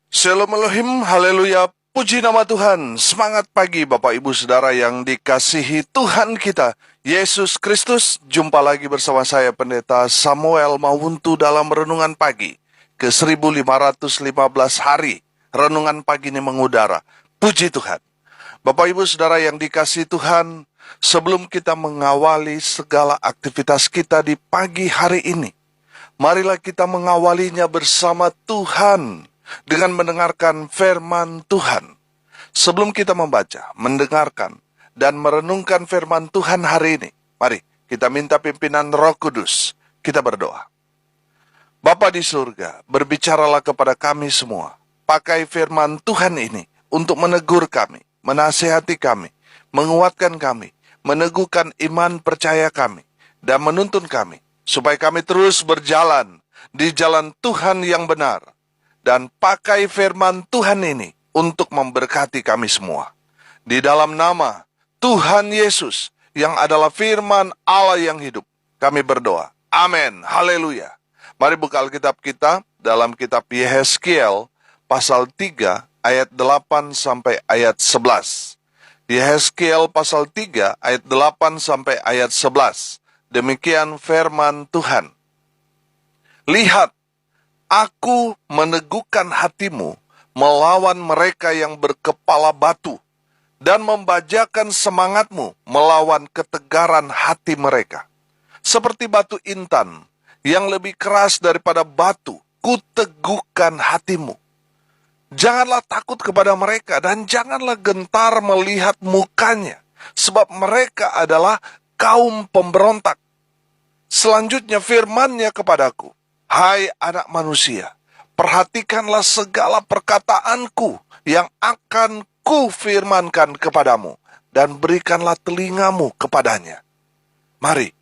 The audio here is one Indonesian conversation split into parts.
Shalom Elohim, haleluya, puji nama Tuhan. Semangat pagi Bapak Ibu Saudara yang dikasihi Tuhan kita, Yesus Kristus. Jumpa lagi bersama saya Pendeta Samuel Mawuntu dalam Renungan Pagi ke 1515 hari. Renungan pagi ini mengudara. Puji Tuhan. Bapak Ibu Saudara yang dikasihi Tuhan, sebelum kita mengawali segala aktivitas kita di pagi hari ini, marilah kita mengawalinya bersama Tuhan dengan mendengarkan firman Tuhan. Sebelum kita membaca, mendengarkan, dan merenungkan firman Tuhan hari ini, mari kita minta pimpinan Roh Kudus. Kita berdoa. Bapa di surga, berbicaralah kepada kami semua. Pakai firman Tuhan ini untuk menegur kami, menasihati kami, menguatkan kami, meneguhkan iman percaya kami, dan menuntun kami, supaya kami terus berjalan di jalan Tuhan yang benar. Dan pakai firman Tuhan ini untuk memberkati kami semua. Di dalam nama Tuhan Yesus yang adalah firman Allah yang hidup, kami berdoa. Amin. Haleluya. Mari buka Alkitab kita dalam kitab Yehezkiel pasal 3 ayat 8 sampai ayat 11. Yehezkiel pasal 3 ayat 8 sampai ayat 11. Demikian firman Tuhan. Lihat, Aku meneguhkan hatimu melawan mereka yang berkepala batu, dan membajakan semangatmu melawan ketegaran hati mereka. Seperti batu intan yang lebih keras daripada batu, kuteguhkan hatimu. Janganlah takut kepada mereka, dan janganlah gentar melihat mukanya, sebab mereka adalah kaum pemberontak. Selanjutnya firman-Nya kepadaku, Hai anak manusia, perhatikanlah segala perkataanku yang akan kufirmankan kepadamu, dan berikanlah telingamu kepadanya. Mari,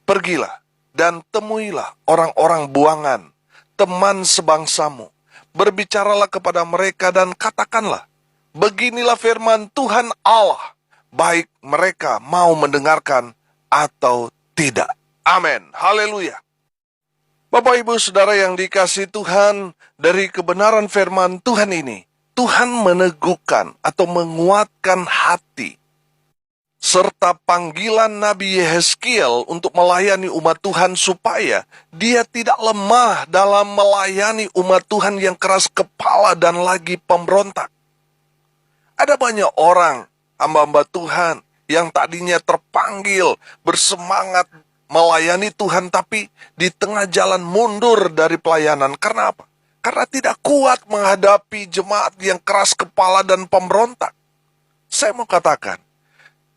pergilah dan temuilah orang-orang buangan, teman sebangsamu. Berbicaralah kepada mereka dan katakanlah, beginilah firman Tuhan Allah, baik mereka mau mendengarkan atau tidak. Amin. Haleluya. Bapak Ibu Saudara yang dikasihi Tuhan, dari kebenaran firman Tuhan ini, Tuhan meneguhkan atau menguatkan hati, serta panggilan Nabi Yehezkiel untuk melayani umat Tuhan supaya dia tidak lemah dalam melayani umat Tuhan yang keras kepala dan lagi pemberontak. Ada banyak orang, hamba-hamba Tuhan, yang tadinya terpanggil, bersemangat, melayani Tuhan, tapi di tengah jalan mundur dari pelayanan. Karena apa? Karena tidak kuat menghadapi jemaat yang keras kepala dan pemberontak. Saya mau katakan,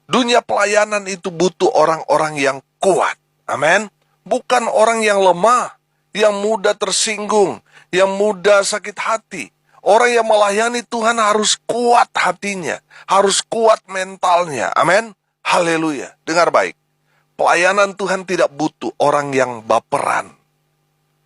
dunia pelayanan itu butuh orang-orang yang kuat. Amin. Bukan orang yang lemah, yang mudah tersinggung, yang mudah sakit hati. Orang yang melayani Tuhan harus kuat hatinya, harus kuat mentalnya. Amin. Haleluya. Dengar baik. Pelayanan Tuhan tidak butuh orang yang baperan.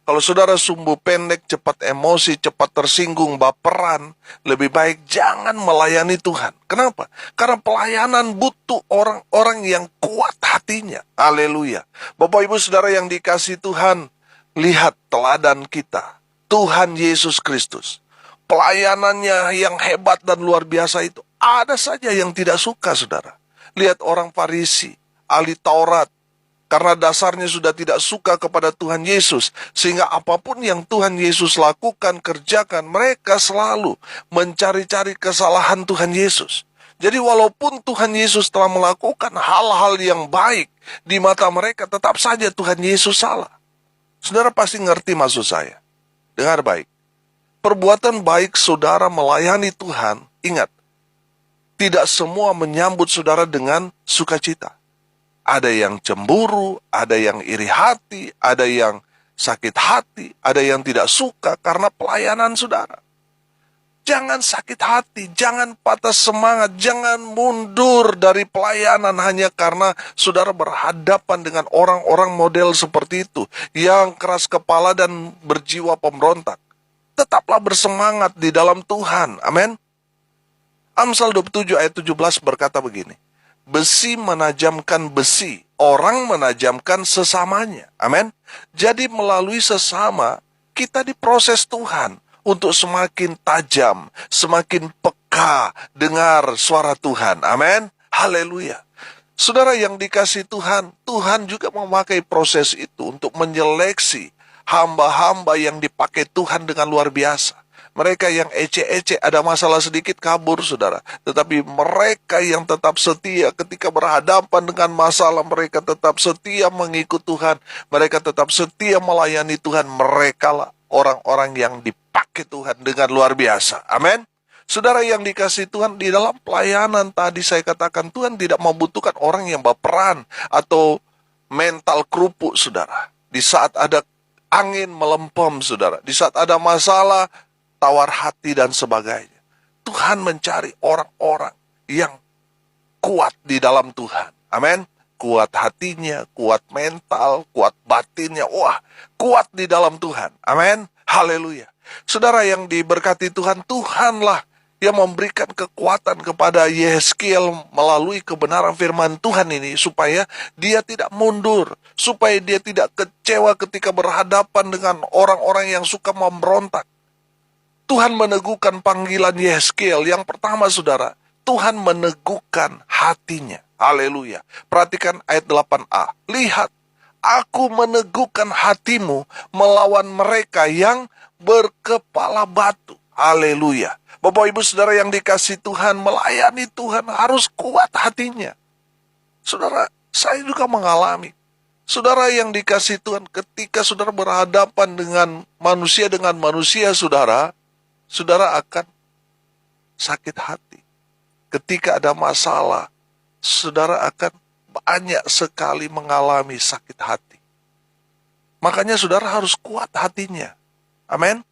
Kalau saudara sumbu pendek, cepat emosi, cepat tersinggung, baperan, lebih baik jangan melayani Tuhan. Kenapa? Karena pelayanan butuh orang-orang yang kuat hatinya. Haleluya. Bapak Ibu Saudara yang dikasihi Tuhan, lihat teladan kita, Tuhan Yesus Kristus. Pelayanannya yang hebat dan luar biasa itu, ada saja yang tidak suka, saudara. Lihat orang Farisi, ahli Taurat, karena dasarnya sudah tidak suka kepada Tuhan Yesus, sehingga apapun yang Tuhan Yesus lakukan, kerjakan, mereka selalu mencari-cari kesalahan Tuhan Yesus. Jadi walaupun Tuhan Yesus telah melakukan hal-hal yang baik di mata mereka, tetap saja Tuhan Yesus salah. Saudara pasti ngerti maksud saya. Dengar baik. Perbuatan baik saudara melayani Tuhan, ingat, tidak semua menyambut saudara dengan sukacita. Ada yang cemburu, ada yang iri hati, ada yang sakit hati, ada yang tidak suka karena pelayanan saudara. Jangan sakit hati, jangan patah semangat, jangan mundur dari pelayanan hanya karena saudara berhadapan dengan orang-orang model seperti itu, yang keras kepala dan berjiwa pemberontak. Tetaplah bersemangat di dalam Tuhan. Amin. Amsal 27 ayat 17 berkata begini, besi menajamkan besi, orang menajamkan sesamanya. Amin. Jadi melalui sesama, kita diproses Tuhan untuk semakin tajam, semakin peka dengar suara Tuhan. Amin. Haleluya. Saudara yang dikasihi Tuhan, Tuhan juga memakai proses itu untuk menyeleksi hamba-hamba yang dipakai Tuhan dengan luar biasa. Mereka yang ece-ece, ada masalah sedikit kabur, saudara. Tetapi mereka yang tetap setia ketika berhadapan dengan masalah, mereka tetap setia mengikut Tuhan. Mereka tetap setia melayani Tuhan. Mereka lah orang-orang yang dipakai Tuhan dengan luar biasa. Amin. Saudara yang dikasihi Tuhan, di dalam pelayanan tadi saya katakan Tuhan tidak membutuhkan orang yang baperan atau mental kerupuk, saudara. Di saat ada angin melempem, saudara. Di saat ada masalah, tawar hati dan sebagainya. Tuhan mencari orang-orang yang kuat di dalam Tuhan. Amin. Kuat hatinya, kuat mental, kuat batinnya. Wah, kuat di dalam Tuhan. Amin. Haleluya. Saudara yang diberkati Tuhan, Tuhanlah yang memberikan kekuatan kepada Yehezkiel melalui kebenaran firman Tuhan ini, supaya dia tidak mundur, supaya dia tidak kecewa ketika berhadapan dengan orang-orang yang suka memberontak. Tuhan meneguhkan panggilan Yehezkiel. Yang pertama, saudara, Tuhan meneguhkan hatinya. Haleluya. Perhatikan ayat 8a. Lihat, aku meneguhkan hatimu melawan mereka yang berkepala batu. Haleluya. Bapak ibu saudara yang dikasihi Tuhan, melayani Tuhan harus kuat hatinya. Saudara, saya juga mengalami. Saudara yang dikasihi Tuhan, ketika saudara berhadapan dengan manusia, saudara akan sakit hati. Ketika ada masalah, saudara akan banyak sekali mengalami sakit hati. Makanya saudara harus kuat hatinya. Amin.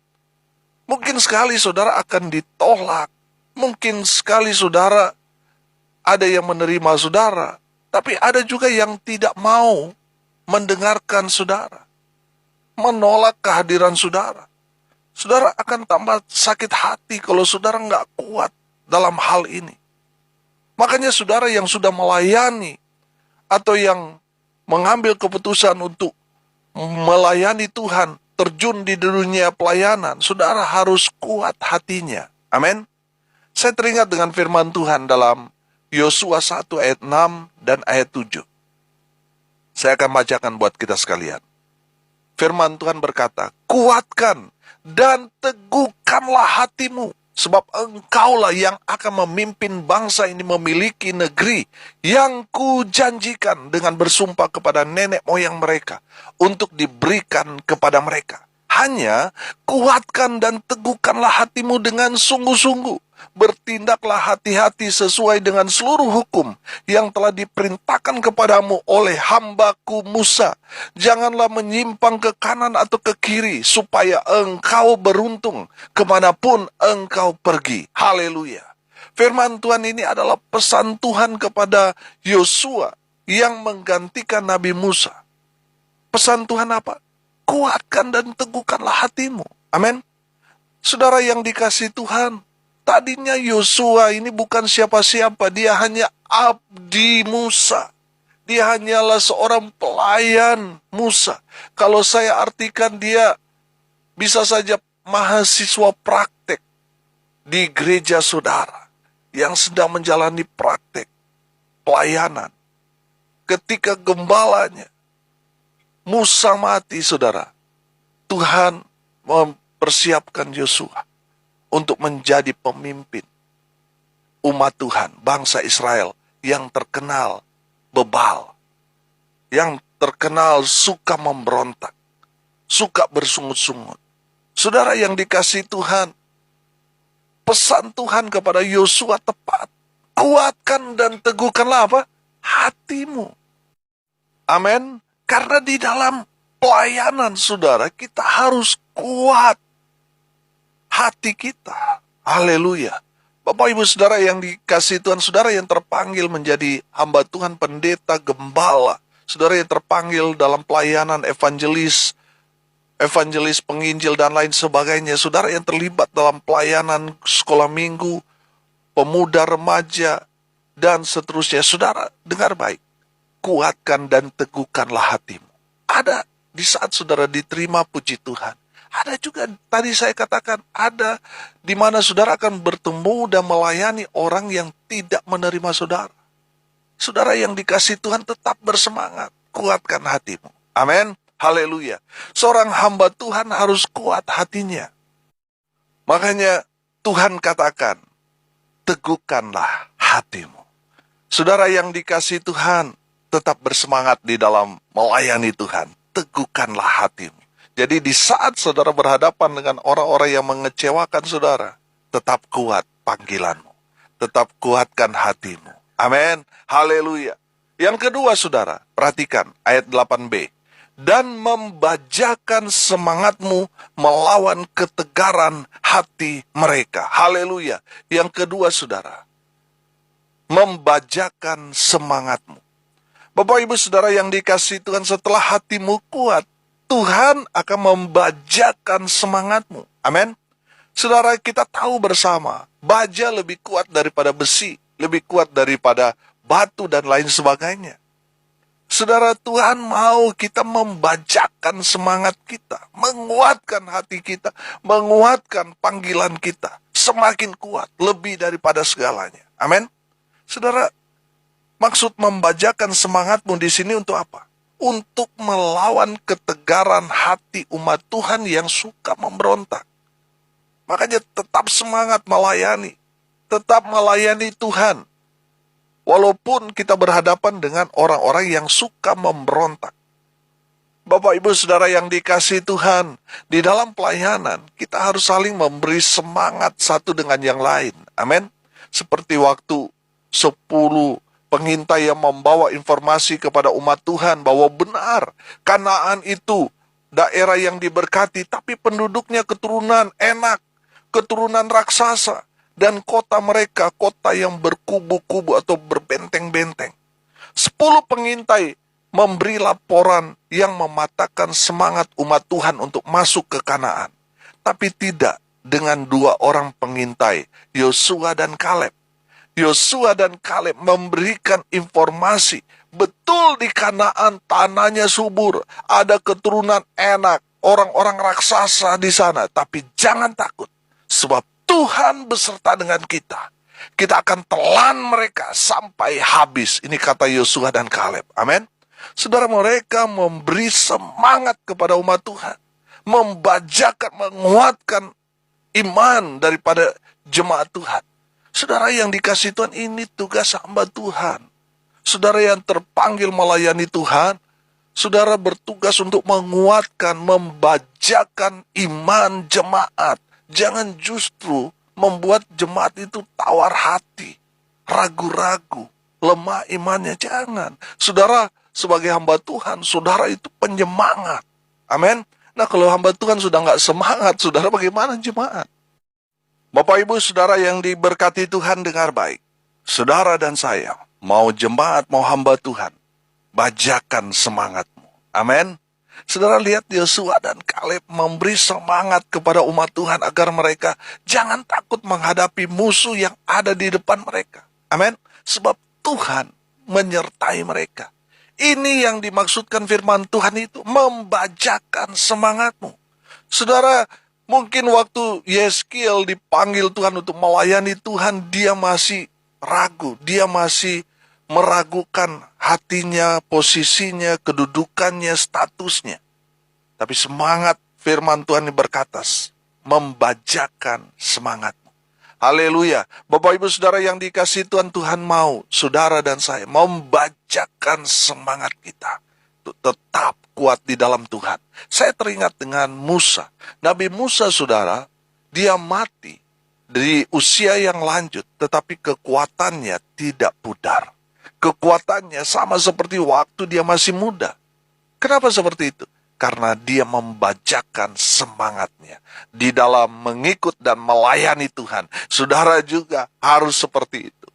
Mungkin sekali saudara akan ditolak. Mungkin sekali saudara ada yang menerima saudara. Tapi ada juga yang tidak mau mendengarkan saudara. Menolak kehadiran saudara. Saudara akan tambah sakit hati kalau saudara nggak kuat dalam hal ini. Makanya saudara yang sudah melayani atau yang mengambil keputusan untuk melayani Tuhan, terjun di dunia pelayanan, saudara harus kuat hatinya. Amin. Saya teringat dengan firman Tuhan dalam Yosua 1 ayat 6 dan ayat 7. Saya akan bacakan buat kita sekalian. Firman Tuhan berkata, kuatkan dan teguhkanlah hatimu, sebab engkaulah yang akan memimpin bangsa ini memiliki negeri yang kujanjikan dengan bersumpah kepada nenek moyang mereka untuk diberikan kepada mereka. Hanya kuatkan dan teguhkanlah hatimu dengan sungguh-sungguh. Bertindaklah hati-hati sesuai dengan seluruh hukum yang telah diperintahkan kepadamu oleh hambaku Musa. Janganlah menyimpang ke kanan atau ke kiri, supaya engkau beruntung kemanapun engkau pergi. Haleluya. Firman Tuhan ini adalah pesan Tuhan kepada Yosua yang menggantikan Nabi Musa. Pesan Tuhan apa? Kuatkan dan teguhkanlah hatimu. Amin. Saudara yang dikasihi Tuhan, tadinya Yosua ini bukan siapa-siapa, dia hanya abdi Musa. Dia hanyalah seorang pelayan Musa. Kalau saya artikan, dia bisa saja mahasiswa praktek di gereja saudara yang sedang menjalani praktek pelayanan. Ketika gembalanya Musa mati, saudara, Tuhan mempersiapkan Yosua untuk menjadi pemimpin umat Tuhan, bangsa Israel yang terkenal bebal, yang terkenal suka memberontak, suka bersungut-sungut. Saudara yang dikasihi Tuhan, pesan Tuhan kepada Yosua tepat. Kuatkan dan teguhkanlah apa? Hatimu. Amin. Karena di dalam pelayanan saudara, kita harus kuat hati kita. Haleluya. Bapak ibu saudara yang dikasihi Tuhan, saudara yang terpanggil menjadi hamba Tuhan, pendeta, gembala, saudara yang terpanggil dalam pelayanan evangelis, penginjil dan lain sebagainya, saudara yang terlibat dalam pelayanan sekolah minggu, pemuda, remaja, dan seterusnya. Saudara, dengar baik. Kuatkan dan teguhkanlah hatimu. Ada di saat saudara diterima, puji Tuhan, Ada juga tadi saya katakan, ada di mana saudara akan bertemu dan melayani orang yang tidak menerima saudara. Saudara yang dikasih Tuhan, tetap bersemangat, kuatkan hatimu. Amin. Haleluya. Seorang hamba Tuhan harus kuat hatinya. Makanya Tuhan katakan, teguhkanlah hatimu. Saudara yang dikasih Tuhan, tetap bersemangat di dalam melayani Tuhan. Teguhkanlah hatimu. Jadi di saat saudara berhadapan dengan orang-orang yang mengecewakan saudara, tetap kuat panggilanmu. Tetap kuatkan hatimu. Amin. Haleluya. Yang kedua saudara, perhatikan ayat 8b. Dan membajakan semangatmu melawan ketegaran hati mereka. Haleluya. Yang kedua saudara, membajakan semangatmu. Bapak ibu saudara yang dikasihi Tuhan, setelah hatimu kuat, Tuhan akan membajakan semangatmu. Amin. Saudara, kita tahu bersama, baja lebih kuat daripada besi, lebih kuat daripada batu dan lain sebagainya. Saudara, Tuhan mau kita membajakan semangat kita, menguatkan hati kita, menguatkan panggilan kita, semakin kuat, lebih daripada segalanya. Amin. Saudara, maksud membajakan semangatmu di sini untuk apa? Untuk melawan ketegaran hati umat Tuhan yang suka memberontak. Makanya tetap semangat melayani, tetap melayani Tuhan. Walaupun kita berhadapan dengan orang-orang yang suka memberontak. Bapak ibu saudara yang dikasihi Tuhan, di dalam pelayanan kita harus saling memberi semangat satu dengan yang lain. Amin. Seperti waktu 10 pengintai yang membawa informasi kepada umat Tuhan bahwa benar Kanaan itu daerah yang diberkati, tapi penduduknya keturunan enak, keturunan raksasa. Dan kota mereka, kota yang berkubu-kubu atau berbenteng-benteng. 10 pengintai memberi laporan yang mematahkan semangat umat Tuhan untuk masuk ke Kanaan. Tapi tidak dengan 2 orang pengintai, Yosua dan Kaleb. Yosua dan Kaleb memberikan informasi, betul di Kanaan tanahnya subur, ada keturunan enak, orang-orang raksasa di sana. Tapi jangan takut, sebab Tuhan beserta dengan kita. Kita akan telan mereka sampai habis. Ini kata Yosua dan Kaleb. Amin. Saudara, mereka memberi semangat kepada umat Tuhan. Membajakan, menguatkan iman daripada jemaat Tuhan. Saudara yang dikasihi Tuhan, ini tugas hamba Tuhan. Saudara yang terpanggil melayani Tuhan, saudara bertugas untuk menguatkan, membajakan iman jemaat. Jangan justru membuat jemaat itu tawar hati, ragu-ragu, lemah imannya. Jangan. Saudara, sebagai hamba Tuhan, saudara itu penyemangat. Amin. Nah, kalau hamba Tuhan sudah nggak semangat, saudara bagaimana jemaat? Bapak ibu saudara yang diberkati Tuhan, dengar baik. Saudara dan saya, mau jemaat, mau hamba Tuhan, bajakan semangatmu. Amin. Saudara lihat Yosua dan Kaleb memberi semangat kepada umat Tuhan agar mereka jangan takut menghadapi musuh yang ada di depan mereka. Amin. Sebab Tuhan menyertai mereka. Ini yang dimaksudkan firman Tuhan itu, membajakan semangatmu. Saudara, mungkin waktu Yeskiel dipanggil Tuhan untuk melayani Tuhan, dia masih ragu, dia masih meragukan hatinya, posisinya, kedudukannya, statusnya. Tapi semangat firman Tuhan ini berkata, membajakan semangatmu. Haleluya. Bapak ibu saudara yang dikasihi Tuhan, Tuhan mau saudara dan saya membajakan semangat kita untuk tetap kuat di dalam Tuhan. Saya teringat dengan Musa. Nabi Musa saudara, dia mati di usia yang lanjut, tetapi kekuatannya tidak pudar. Kekuatannya sama seperti waktu dia masih muda. Kenapa seperti itu? Karena dia membajakan semangatnya di dalam mengikut dan melayani Tuhan. Saudara juga harus seperti itu.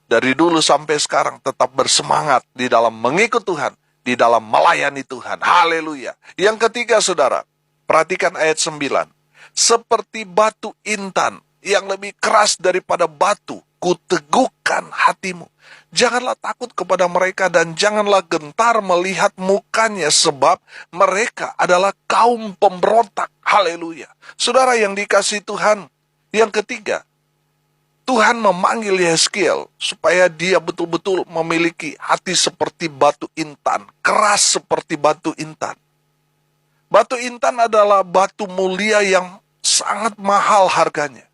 Dari dulu sampai sekarang tetap bersemangat di dalam mengikut Tuhan, di dalam melayani Tuhan. Haleluya. Yang ketiga saudara, perhatikan ayat 9. Seperti batu intan yang lebih keras daripada batu kuteguhkan hatimu. Janganlah takut kepada mereka dan janganlah gentar melihat mukanya sebab mereka adalah kaum pemberontak. Haleluya. Saudara yang dikasihi Tuhan, yang ketiga, Tuhan memanggil Yehezkiel supaya dia betul-betul memiliki hati seperti batu intan, keras seperti batu intan. Batu intan adalah batu mulia yang sangat mahal harganya.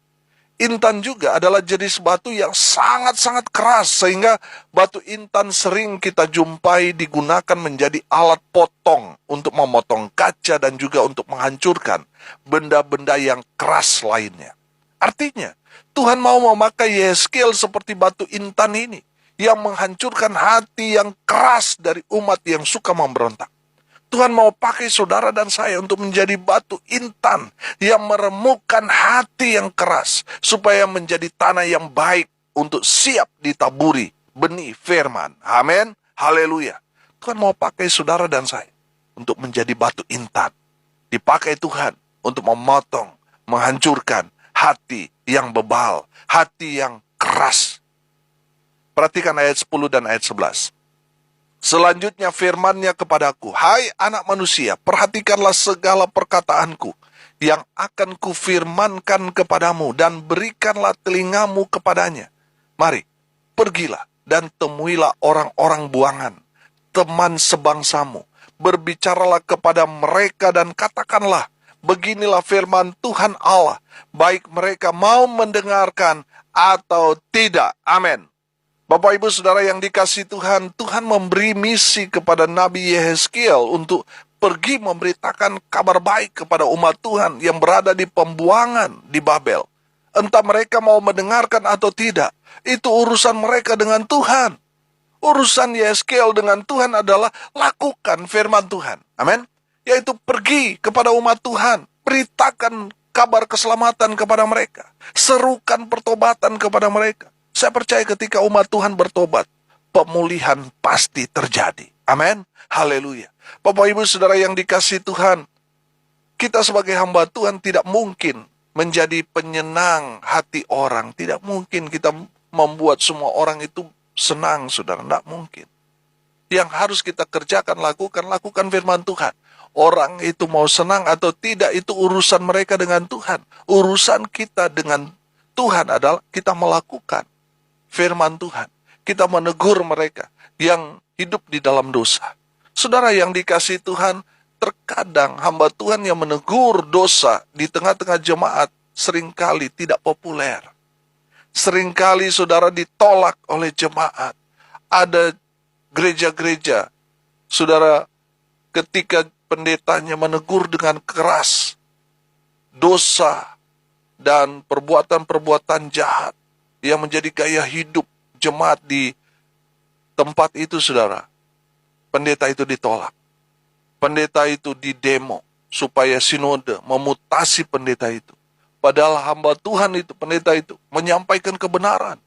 Intan juga adalah jenis batu yang sangat-sangat keras, sehingga batu intan sering kita jumpai digunakan menjadi alat potong untuk memotong kaca dan juga untuk menghancurkan benda-benda yang keras lainnya. Artinya, Tuhan mau memakai Yehezkiel seperti batu intan ini, yang menghancurkan hati yang keras dari umat yang suka memberontak. Tuhan mau pakai saudara dan saya untuk menjadi batu intan yang meremukkan hati yang keras, supaya menjadi tanah yang baik untuk siap ditaburi benih firman. Amin. Haleluya. Tuhan mau pakai saudara dan saya untuk menjadi batu intan. Dipakai Tuhan untuk memotong, menghancurkan hati yang bebal, hati yang keras. Perhatikan ayat 10 dan ayat 11. Selanjutnya firman-Nya kepadaku, hai anak manusia, perhatikanlah segala perkataanku yang akan kufirmankan kepadamu dan berikanlah telingamu kepadanya. Mari, pergilah dan temuilah orang-orang buangan, teman sebangsamu. Berbicaralah kepada mereka dan katakanlah, beginilah firman Tuhan Allah, baik mereka mau mendengarkan atau tidak. Amin. Bapak Ibu Saudara yang dikasihi Tuhan, Tuhan memberi misi kepada Nabi Yehezkiel untuk pergi memberitakan kabar baik kepada umat Tuhan yang berada di pembuangan di Babel. Entah mereka mau mendengarkan atau tidak, itu urusan mereka dengan Tuhan. Urusan Yehezkiel dengan Tuhan adalah lakukan firman Tuhan. Amin. Yaitu pergi kepada umat Tuhan, beritakan kabar keselamatan kepada mereka, serukan pertobatan kepada mereka. Saya percaya ketika umat Tuhan bertobat, pemulihan pasti terjadi. Amin. Haleluya. Bapak Ibu Saudara yang dikasihi Tuhan, kita sebagai hamba Tuhan tidak mungkin menjadi penyenang hati orang. Tidak mungkin kita membuat semua orang itu senang, saudara. Tidak mungkin. Yang harus kita kerjakan, lakukan firman Tuhan. Orang itu mau senang atau tidak, itu urusan mereka dengan Tuhan. Urusan kita dengan Tuhan adalah kita melakukan firman Tuhan. Kita menegur mereka yang hidup di dalam dosa. Saudara yang dikasihi Tuhan, terkadang hamba Tuhan yang menegur dosa di tengah-tengah jemaat seringkali tidak populer. Seringkali saudara ditolak oleh jemaat. Ada gereja-gereja, saudara, ketika pendetanya menegur dengan keras dosa dan perbuatan-perbuatan jahat yang menjadi gaya hidup jemaat di tempat itu, saudara, pendeta itu ditolak. Pendeta itu didemo supaya sinode memutasi pendeta itu. Padahal hamba Tuhan itu, pendeta itu, menyampaikan kebenaran.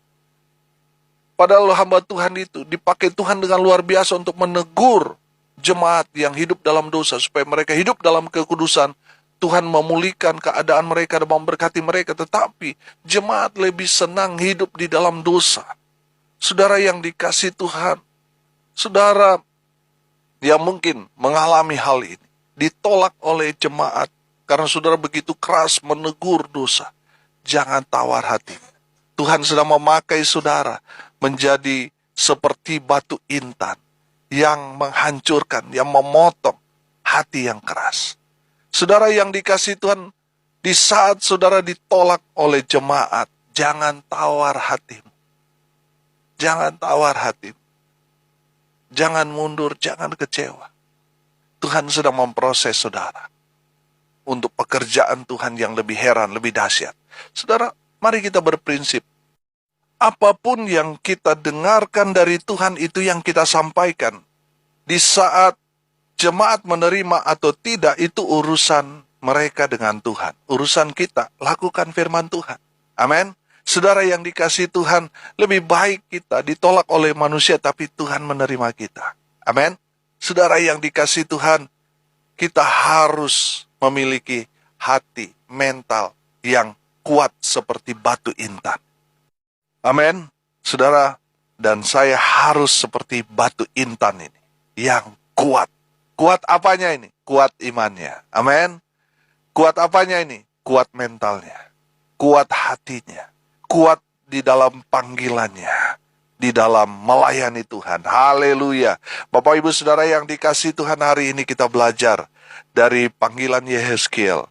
Padahal hamba Tuhan itu dipakai Tuhan dengan luar biasa untuk menegur jemaat yang hidup dalam dosa, supaya mereka hidup dalam kekudusan. Tuhan memulihkan keadaan mereka dan memberkati mereka, tetapi jemaat lebih senang hidup di dalam dosa. Saudara yang dikasihi Tuhan, saudara yang mungkin mengalami hal ini, ditolak oleh jemaat karena saudara begitu keras menegur dosa, jangan tawar hati. Tuhan sedang memakai saudara menjadi seperti batu intan yang menghancurkan, yang memotong hati yang keras. Saudara yang dikasihi Tuhan, di saat saudara ditolak oleh jemaat, jangan tawar hatimu. Jangan tawar hatimu. Jangan mundur, jangan kecewa. Tuhan sedang memproses saudara untuk pekerjaan Tuhan yang lebih heran, lebih dahsyat. Saudara, mari kita berprinsip. Apapun yang kita dengarkan dari Tuhan, itu yang kita sampaikan. Di saat jemaat menerima atau tidak, itu urusan mereka dengan Tuhan. Urusan kita, lakukan firman Tuhan. Amin. Saudara yang dikasihi Tuhan, lebih baik kita ditolak oleh manusia, tapi Tuhan menerima kita. Amin. Saudara yang dikasihi Tuhan, kita harus memiliki hati, mental yang kuat seperti batu intan. Amin. Saudara, dan saya harus seperti batu intan ini, yang kuat. Kuat apanya ini? Kuat imannya. Amin. Kuat apanya ini? Kuat mentalnya. Kuat hatinya. Kuat di dalam panggilannya. Di dalam melayani Tuhan. Haleluya. Bapak Ibu Saudara yang dikasihi Tuhan, hari ini kita belajar dari panggilan Yehezkiel.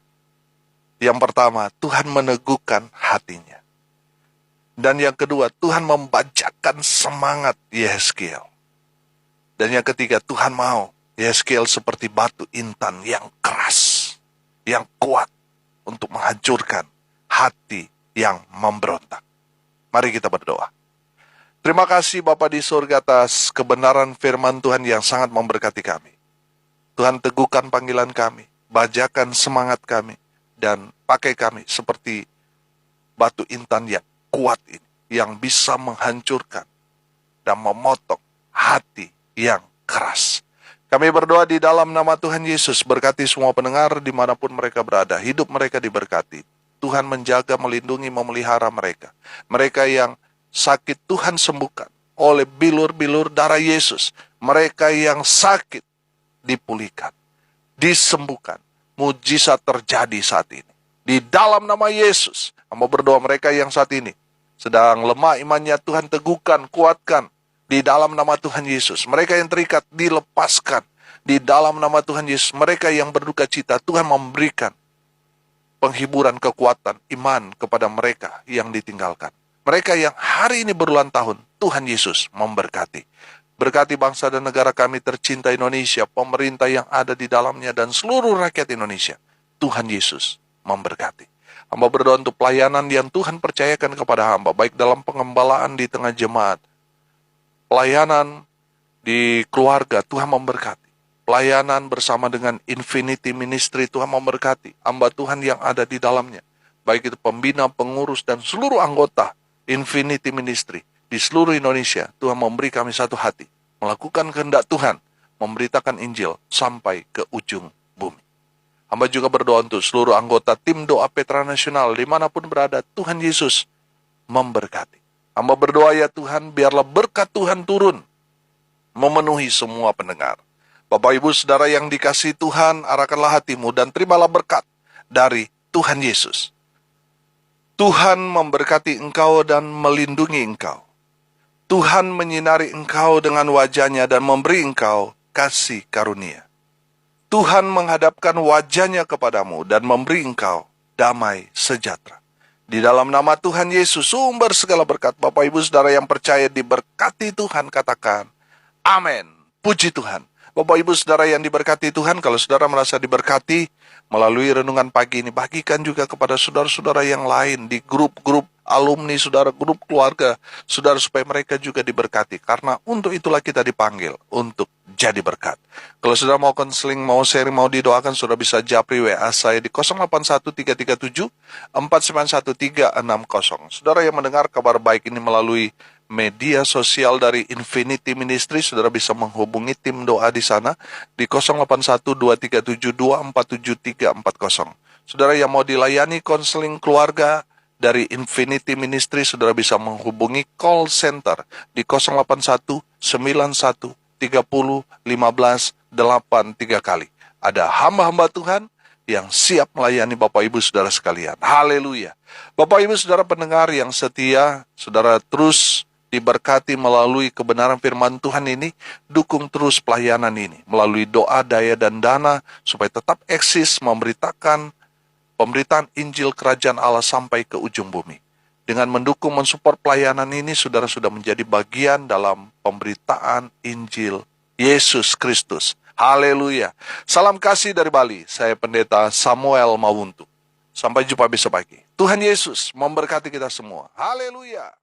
Yang pertama, Tuhan meneguhkan hatinya. Dan yang kedua, Tuhan membajakan semangat Yehezkiel. Dan yang ketiga, Tuhan mau Yehezkiel seperti batu intan yang keras, yang kuat untuk menghancurkan hati yang memberontak. Mari kita berdoa. Terima kasih Bapa di surga atas kebenaran firman Tuhan yang sangat memberkati kami. Tuhan teguhkan panggilan kami, bajakan semangat kami, dan pakai kami seperti batu intan yang kuat ini, yang bisa menghancurkan dan memotong hati yang keras. Kami berdoa di dalam nama Tuhan Yesus, berkati semua pendengar dimanapun mereka berada, hidup mereka diberkati. Tuhan menjaga, melindungi, memelihara mereka. Mereka yang sakit Tuhan sembuhkan oleh bilur-bilur darah Yesus. Mereka yang sakit dipulihkan, disembuhkan. Mujizat terjadi saat ini. Di dalam nama Yesus, hamba berdoa mereka yang saat ini sedang lemah imannya, Tuhan teguhkan, kuatkan. Di dalam nama Tuhan Yesus, mereka yang terikat dilepaskan. Di dalam nama Tuhan Yesus, mereka yang berduka cita, Tuhan memberikan penghiburan, kekuatan, iman kepada mereka yang ditinggalkan. Mereka yang hari ini berulang tahun, Tuhan Yesus memberkati. Berkati bangsa dan negara kami tercinta Indonesia, pemerintah yang ada di dalamnya, dan seluruh rakyat Indonesia. Tuhan Yesus memberkati. Hamba berdoa untuk pelayanan yang Tuhan percayakan kepada hamba, baik dalam pengembalaan di tengah jemaat, pelayanan di keluarga, Tuhan memberkati. Pelayanan bersama dengan Infinity Ministry, Tuhan memberkati. Hamba Tuhan yang ada di dalamnya, baik itu pembina, pengurus, dan seluruh anggota Infinity Ministry di seluruh Indonesia. Tuhan memberi kami satu hati, melakukan kehendak Tuhan, memberitakan Injil sampai ke ujung bumi. Hamba juga berdoa untuk seluruh anggota tim doa Petra Nasional dimanapun berada, Tuhan Yesus memberkati. Hamba berdoa ya Tuhan, biarlah berkat Tuhan turun, memenuhi semua pendengar. Bapak Ibu Saudara yang dikasihi Tuhan, arahkanlah hatimu dan terimalah berkat dari Tuhan Yesus. Tuhan memberkati engkau dan melindungi engkau. Tuhan menyinari engkau dengan wajahnya dan memberi engkau kasih karunia. Tuhan menghadapkan wajahnya kepadamu dan memberi engkau damai sejahtera. Di dalam nama Tuhan Yesus, sumber segala berkat, Bapak Ibu Saudara yang percaya diberkati Tuhan, katakan, amin. Puji Tuhan. Bapak Ibu Saudara yang diberkati Tuhan, kalau saudara merasa diberkati melalui renungan pagi ini, bagikan juga kepada saudara-saudara yang lain di grup-grup alumni, saudara, grup keluarga, saudara, supaya mereka juga diberkati. Karena untuk itulah kita dipanggil, untuk jadi berkat. Kalau saudara mau konseling, mau sharing, mau didoakan, saudara bisa japri WA saya di 081337491360. Saudara yang mendengar kabar baik ini melalui media sosial dari Infinity Ministry, saudara bisa menghubungi tim doa di sana di 081237247340. Saudara yang mau dilayani konseling keluarga dari Infinity Ministry, saudara bisa menghubungi call center di 08191301583 kali. Ada hamba-hamba Tuhan yang siap melayani Bapak Ibu Saudara sekalian. Haleluya. Bapak Ibu Saudara pendengar yang setia, saudara terus diberkati melalui kebenaran firman Tuhan ini. Dukung terus pelayanan ini melalui doa, daya, dan dana supaya tetap eksis memberitakan pemberitaan Injil Kerajaan Allah sampai ke ujung bumi. Dengan mendukung, mensupport pelayanan ini, saudara sudah menjadi bagian dalam pemberitaan Injil Yesus Kristus. Haleluya. Salam kasih dari Bali. Saya Pendeta Samuel Mawuntu. Sampai jumpa besok pagi. Tuhan Yesus memberkati kita semua. Haleluya.